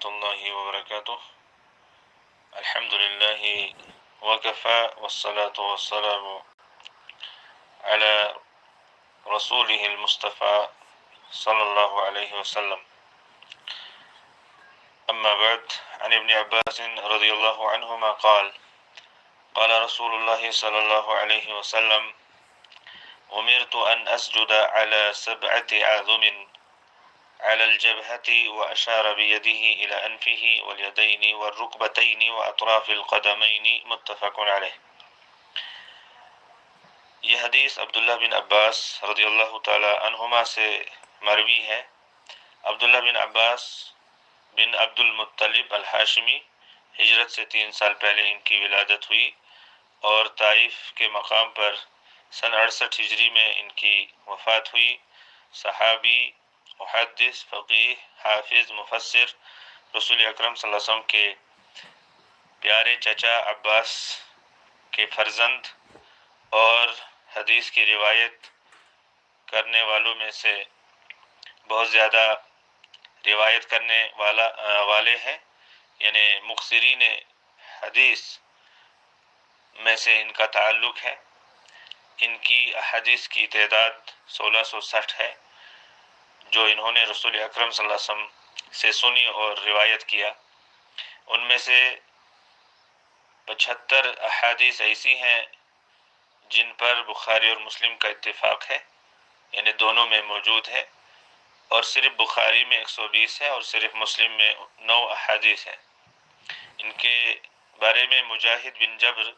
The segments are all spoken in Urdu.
الله وبركاته. الحمد لله وكفى والصلاة والسلام على رسوله المصطفى صلى الله عليه وسلم. أما بعد، عن ابن عباس رضي الله عنهما قال قال رسول الله صلى الله عليه وسلم: أمرت أن أسجد على 7 أعظم على الجبهة، وأشار بيده إلى أنفه واليدين والركبتين وأطراف القدمين. متفق علیہ۔ یہ حدیث عبداللہ بن عباس رضی اللہ تعالی عنہما سے مروی ہے۔ عبداللہ بن عباس بن عبد المطلب الہاشمی، ہجرت سے 3 سال پہلے ان کی ولادت ہوئی اور طائف کے مقام پر سن 68 ہجری میں ان کی وفات ہوئی۔ صحابی، محدث، فقیہ، حافظ، مفسر، رسول اکرم صلی اللہ علیہ وسلم کے پیارے چچا عباس کے فرزند اور حدیث کی روایت کرنے والوں میں سے بہت زیادہ روایت کرنے والے ہیں، یعنی مکثرین حدیث میں سے ان کا تعلق ہے۔ ان کی احادیث کی تعداد 1660 ہے جو انہوں نے رسول اکرم صلی اللہ علیہ وسلم سے سنی اور روایت کیا۔ ان میں سے 75 احادیث ایسی ہیں جن پر بخاری اور مسلم کا اتفاق ہے، یعنی دونوں میں موجود ہے، اور صرف بخاری میں 120 ہے اور صرف مسلم میں 9 احادیث ہیں۔ ان کے بارے میں مجاہد بن جبر،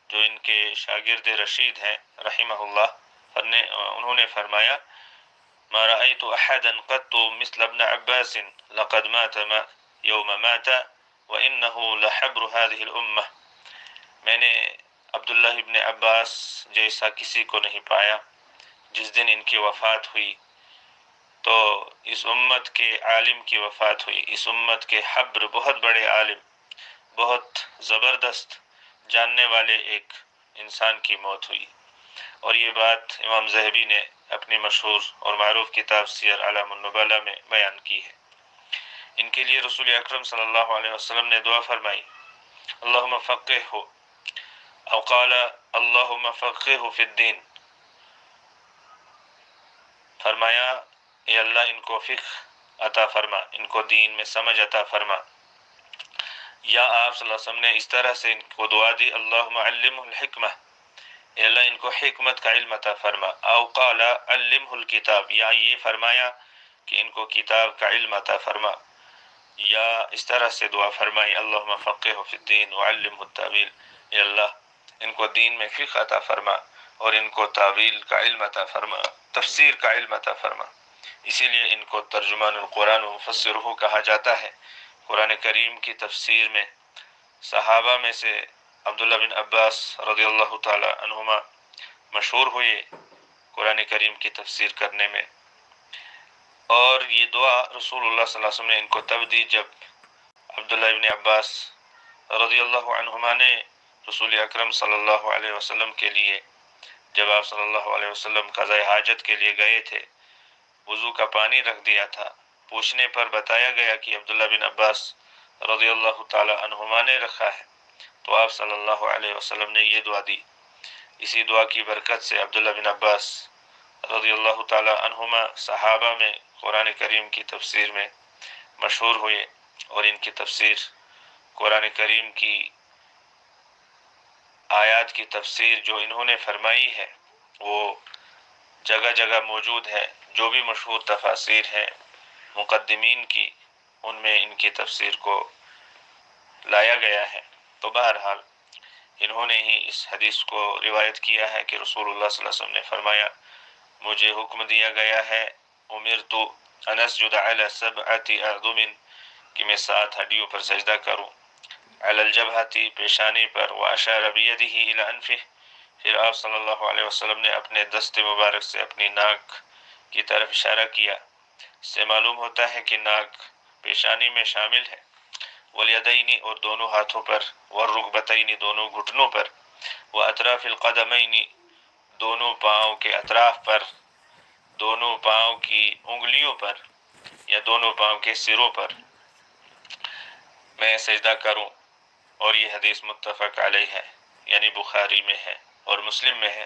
جو ان کے شاگرد رشید ہیں رحمہ اللہ، انہوں نے فرمایا: ما رأيت أحدا قط مثل ابن عباس لقد مات يوم مات وإنه لحبر هذه الأمة۔ میں نے عبداللہ ابن عباس جیسا کسی کو نہیں پایا۔ جس دن ان کی وفات ہوئی تو اس امت کے عالم کی وفات ہوئی، اس امت کے حبر، بہت بڑے عالم، بہت زبردست جاننے والے ایک انسان کی موت ہوئی۔ اور یہ بات امام ذہبی نے اپنی مشہور اور معروف کتاب سیر اعلام النبلاء میں بیان کی ہے۔ ان کے لیے رسول اکرم صلی اللہ علیہ وسلم نے دعا فرمائی: اللہم فقہہ، او قال اللہم فقہہ فی الدین، فرمایا اے اللہ ان کو فقہ عطا فرما، ان کو دین میں سمجھ عطا فرما۔ یا آپ صلی اللہ علیہ وسلم نے اس طرح سے ان کو دعا دی: اللہم علمہ الحکمہ، اے اللہ ان کو حکمت کا علم عطا فرما۔ او قال علمہ الکتاب، یا یہ فرمایا کہ ان کو کتاب کا علم عطا فرما۔ یا اس طرح سے دعا فرمائی: اللہم فقہہ فی الدین وعلمہ التاویل، اے اللہ ان کو دین میں فقہ عطا فرما اور ان کو تاویل کا علم عطا فرما، تفسیر کا علم عطا فرما۔ اسی لیے ان کو ترجمان القرآن و مفسرہ کہا جاتا ہے۔ قرآن کریم کی تفسیر میں صحابہ میں سے عبداللہ بن عباس رضی اللہ تعالی عنہما مشہور ہوئے قرآن کریم کی تفسیر کرنے میں۔ اور یہ دعا رسول اللہ صلی اللہ علیہ وسلم نے ان کو تب دی جب عبداللہ بن عباس رضی اللہ عنہما نے رسول اکرم صلی اللہ علیہ وسلم کے لیے، جب آپ صلی اللہ علیہ وسلم قضاء حاجت کے لیے گئے تھے، وضو کا پانی رکھ دیا تھا۔ پوچھنے پر بتایا گیا کہ عبداللہ بن عباس رضی اللہ تعالی عنہما نے رکھا ہے، تو آپ صلی اللہ علیہ وسلم نے یہ دعا دی۔ اسی دعا کی برکت سے عبداللہ بن عباس رضی اللہ تعالی عنہما صحابہ میں قرآن کریم کی تفسیر میں مشہور ہوئے، اور ان کی تفسیر، قرآن کریم کی آیات کی تفسیر جو انہوں نے فرمائی ہے وہ جگہ جگہ موجود ہے۔ جو بھی مشہور تفاسیر ہیں مقدمین کی، ان میں ان کی تفسیر کو لایا گیا ہے۔ تو بہرحال انہوں نے ہی اس حدیث کو روایت کیا ہے کہ رسول اللہ صلی اللہ علیہ وسلم نے فرمایا: مجھے حکم دیا گیا ہے، امرت ان اسجد علی 7 اعظم، کہ میں 7 ہڈیوں پر سجدہ کروں، علی الجبہۃ، پیشانی پر، واشار بیدہ الی انفہ، پھر آپ صلی اللہ علیہ وسلم نے اپنے دست مبارک سے اپنی ناک کی طرف اشارہ کیا۔ اس سے معلوم ہوتا ہے کہ ناک پیشانی میں شامل ہے۔ والیدین، اور دونوں ہاتھوں پر، والرکبتین، دونوں گھٹنوں پر، واطراف القدمین، دونوں پاؤں کے اطراف پر، دونوں پاؤں کی انگلیوں پر یا دونوں پاؤں کے سروں پر، میں سجدہ کروں، اور یہ حدیث متفق علیہ ہے، یعنی بخاری میں ہے اور مسلم میں ہے۔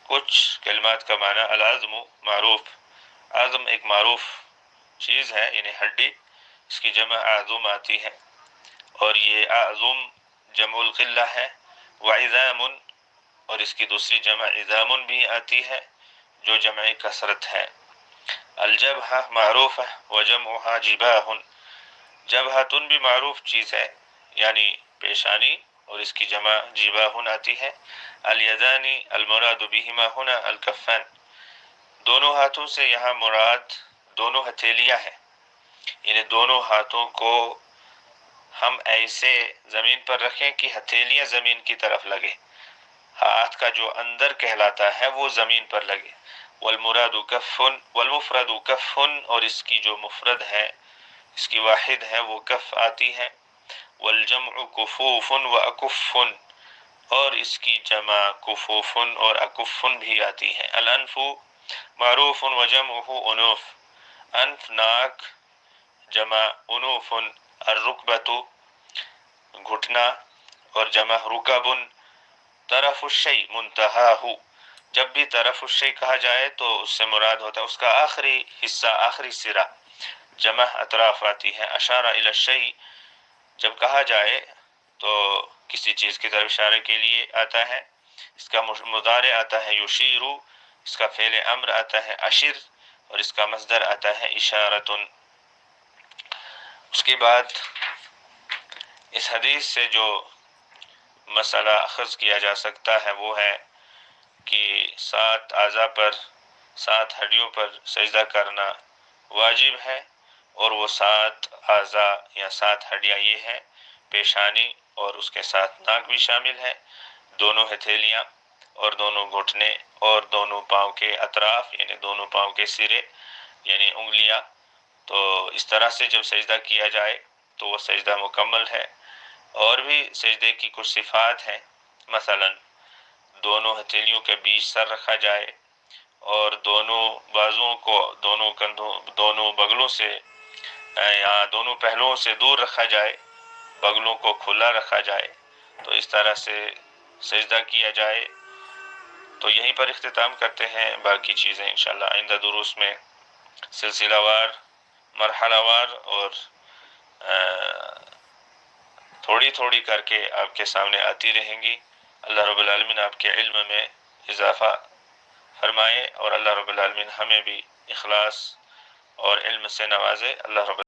کچھ کلمات کا معنی العظم معروف، عظم ایک معروف چیز ہے، یعنی ہڈی، اس کی جمع اعظم آتی ہے، اور یہ اعظم جمع القلہ ہے، وعظام، اور اس کی دوسری جمع عظام بھی آتی ہے جو جمع کثرت ہے۔ الجبہہ معروف ہے، وجمعها جباہ، جبہۃ بھی معروف چیز ہے، یعنی پیشانی، اور اس کی جمع جباہ آتی ہے۔ الیدان المراد بہما ہنا الکفان، دونوں ہاتھوں سے یہاں مراد دونوں ہتھیلیاں ہیں، یعنی دونوں ہاتھوں کو ہم ایسے زمین پر رکھیں کہ ہتھیلیاں زمین کی طرف لگے، ہاتھ کا جو اندر کہلاتا ہے وہ زمین پر لگے۔ والمراد کف، والمفرد کف، اور اس کی جو مفرد ہے، اس کی واحد ہے، وہ کف آتی ہے۔ والجمع کفوف و اکف، اور اس کی جمع کفوف اور اکف بھی آتی ہے۔ الانف معروف و جمعہ انوف، انف ناک، جمع انوف۔ الرکبۃ گھٹنا، اور جمع رکب۔ طرف الشیء منتہاہ، جب بھی طرف الشیء کہا جائے تو اس سے مراد ہوتا ہے اس کا آخری حصہ، آخری سرا، جمع اطراف آتی ہے۔ اشارہ الی الشیء جب کہا جائے تو کسی چیز کی طرف اشارے کے لیے آتا ہے، اس کا مضارع آتا ہے یشیر، اس کا فعل امر آتا ہے اشر، اور اس کا مصدر آتا ہے اشارۃ۔ اس کے بعد اس حدیث سے جو مسئلہ اخذ کیا جا سکتا ہے وہ ہے کہ 7 اعضاء پر، 7 ہڈیوں پر سجدہ کرنا واجب ہے، اور وہ 7 اعضاء یا 7 ہڈیاں یہ ہیں: پیشانی، اور اس کے ساتھ ناک بھی شامل ہے، دونوں ہتھیلیاں، اور دونوں گھٹنے، اور دونوں پاؤں کے اطراف، یعنی دونوں پاؤں کے سرے، یعنی انگلیاں۔ تو اس طرح سے جب سجدہ کیا جائے تو وہ سجدہ مکمل ہے۔ اور بھی سجدے کی کچھ صفات ہیں، مثلا دونوں ہتھیلیوں کے بیچ سر رکھا جائے، اور دونوں بازوؤں کو دونوں کندھوں، دونوں بغلوں سے یا دونوں پہلوؤں سے دور رکھا جائے، بغلوں کو کھلا رکھا جائے، تو اس طرح سے سجدہ کیا جائے۔ تو یہیں پر اختتام کرتے ہیں، باقی چیزیں انشاءاللہ آئندہ دروس میں سلسلہ وار، مرحلہ وار، اور تھوڑی تھوڑی کر کے آپ کے سامنے آتی رہیں گی۔ اللہ رب العالمین آپ کے علم میں اضافہ فرمائے، اور اللہ رب العالمین ہمیں بھی اخلاص اور علم سے نوازے۔ اللہ رب